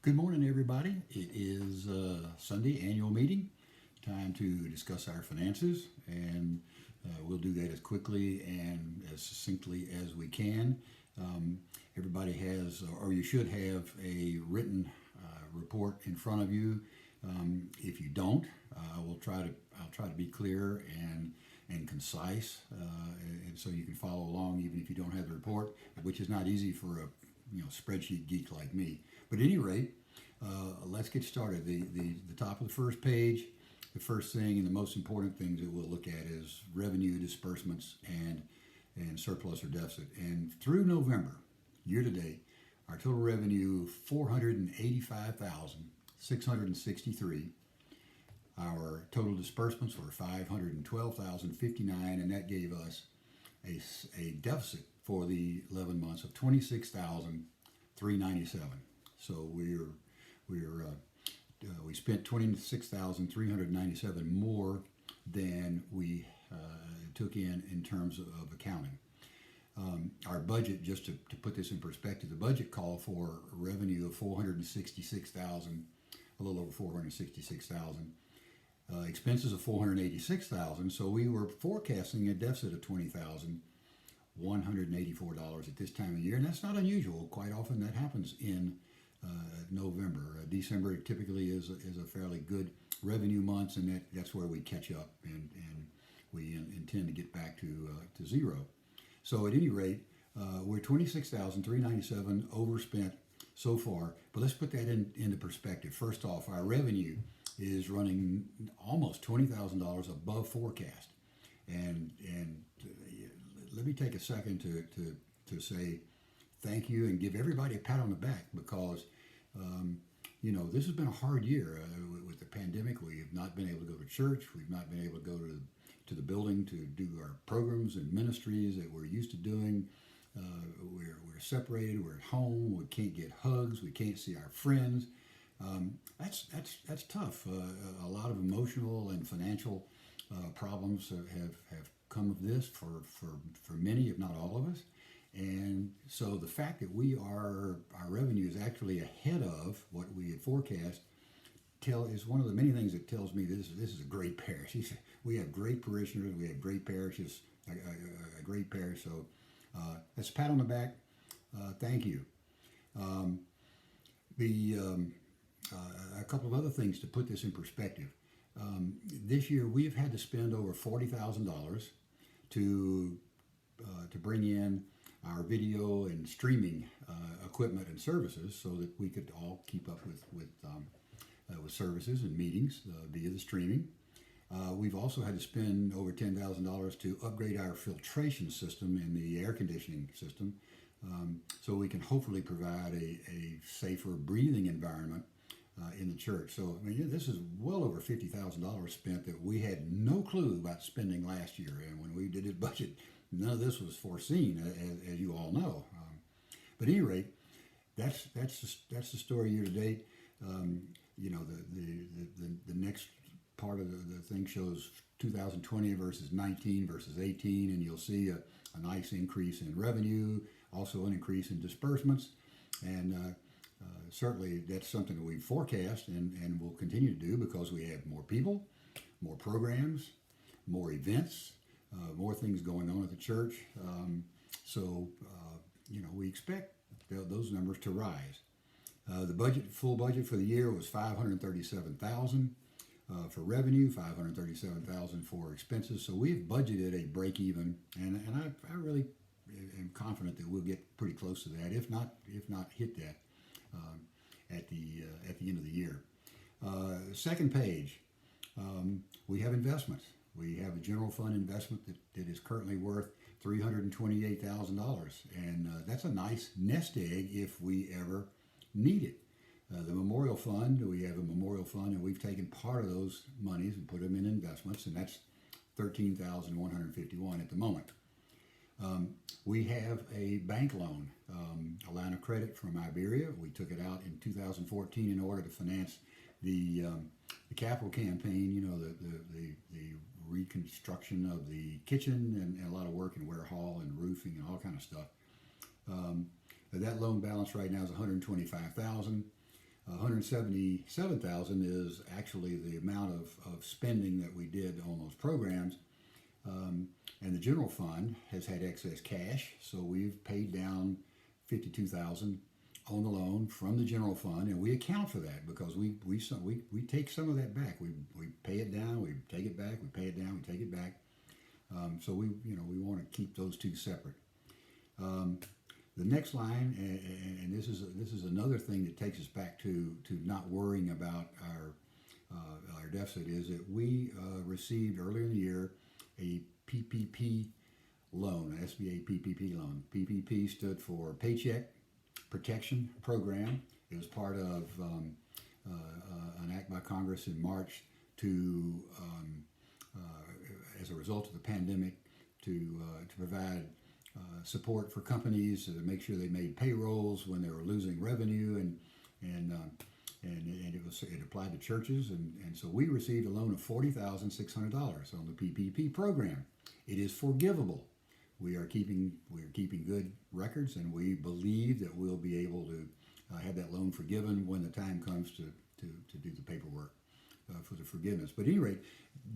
Good morning, everybody. It is Sunday annual meeting. Time to discuss our finances, and we'll do that as quickly and as succinctly as we can. Everybody has, or you should have, a written report in front of you. If you don't, I'll try to be clear and concise, and so you can follow along even if you don't have the report, which is not easy for a spreadsheet geek like me. But at any rate, let's get started. The top of the first page, the first thing and the most important things that we'll look at is revenue, disbursements, and surplus or deficit. And through November, year to date, our total revenue $485,663. Our total disbursements were $512,059, and that gave us a deficit for the 11 months of $26,397. So we spent $26,397 more than we took in terms of accounting. Our budget, just to put this in perspective, the budget called for revenue of $466,000, a little over $466,000. Expenses of $486,000, so we were forecasting a deficit of $20,184 at this time of year, and that's not unusual. Quite often that happens in November. December typically is a fairly good revenue month, and that's where we catch up, and we intend to get back to zero. So at any rate, we're $26,397 overspent so far, but let's put that into perspective. First off, our revenue is running almost $20,000 above forecast, and let me take a second to say thank you and give everybody a pat on the back, because this has been a hard year with the pandemic. We have not been able to go to church. We've not been able to go to the building to do our programs and ministries that we're used to doing. We're separated. We're at home. We can't get hugs. We can't see our friends. That's tough. A lot of emotional and financial problems have come of this for many, if not all of us. And so the fact that our revenue is actually ahead of what we had forecast is one of the many things that tells me this is a great parish. We have great parishioners. We have great parishes, a great parish. So that's a pat on the back. Thank you. A couple of other things to put this in perspective. This year we've had to spend over $40,000 to bring in our video and streaming equipment and services so that we could all keep up with services and meetings via the streaming. We've also had to spend over $10,000 to upgrade our filtration system and the air conditioning system, so we can hopefully provide a safer breathing environment in the church. So this is well over $50,000 spent that we had no clue about spending last year. And when we did this budget, none of this was foreseen, as you all know. But at any rate, that's the story year to date. The next part of the thing shows 2020 versus 19 versus 18, and you'll see a nice increase in revenue, also an increase in disbursements, and certainly that's something that we forecast and will continue to do because we have more people, more programs, more events, more things going on at the church. So we expect those numbers to rise. The full budget for the year was $537,000 for revenue, $537,000 for expenses. So we've budgeted a break even, and I really am confident that we'll get pretty close to that, if not hit that at the end of the year. Second page, we have investments. We have a general fund investment that is currently worth $328,000, and that's a nice nest egg if we ever need it. The memorial fund, we have a memorial fund, and we've taken part of those monies and put them in investments, and that's $13,151 at the moment. We have a bank loan, a line of credit from Iberia. We took it out in 2014 in order to finance the capital campaign. The reconstruction of the kitchen and a lot of work in Ware Hall and roofing and all kind of stuff. That loan balance right now is $125,000. $177,000 is actually the amount of spending that we did on those programs. And the general fund has had excess cash, so we've paid down $52,000 on the loan from the general fund, and we account for that because we take some of that back. We pay it down, we take it back, we pay it down, we take it back. So we want to keep those two separate. The next line, and this is another thing that takes us back to not worrying about our deficit, is that we received earlier in the year a PPP loan, SBA PPP loan. PPP stood for Paycheck Protection Program. It was part of an act by Congress in March to, as a result of the pandemic, to provide support for companies to make sure they made payrolls when they were losing revenue, and it applied to churches, and so we received a loan of $40,600 on the PPP program. It is forgivable. We are keeping good records, and we believe that we'll be able to have that loan forgiven when the time comes to do the paperwork for the forgiveness. But at any rate,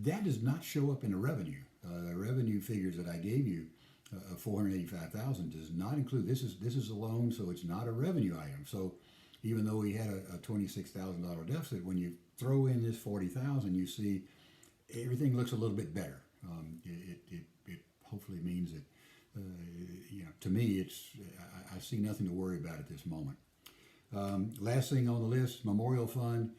that does not show up in the revenue. The revenue figures that I gave you, $485,000, does not include. This is a loan, so it's not a revenue item. So even though we had a $26,000 deficit, when you throw in this $40,000, you see everything looks a little bit better. It hopefully means that to me I see nothing to worry about at this moment. Last thing on the list, Memorial Fund.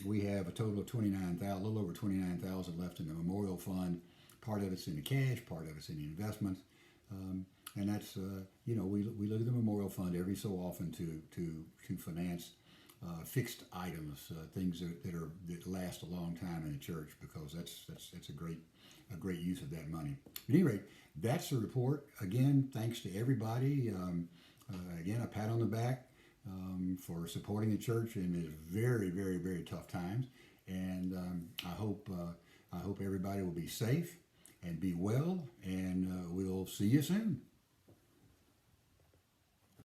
We have a total of a little over $29,000 left in the Memorial Fund. Part of it's in the cash, part of it's in the investments, and that's we look at the Memorial Fund every so often to finance fixed items, things that last a long time in the church, because that's a great use of that money. At any rate, that's the report. Again, thanks to everybody. Again, a pat on the back for supporting the church in these very, very, very tough times. And I hope everybody will be safe and be well, and we'll see you soon.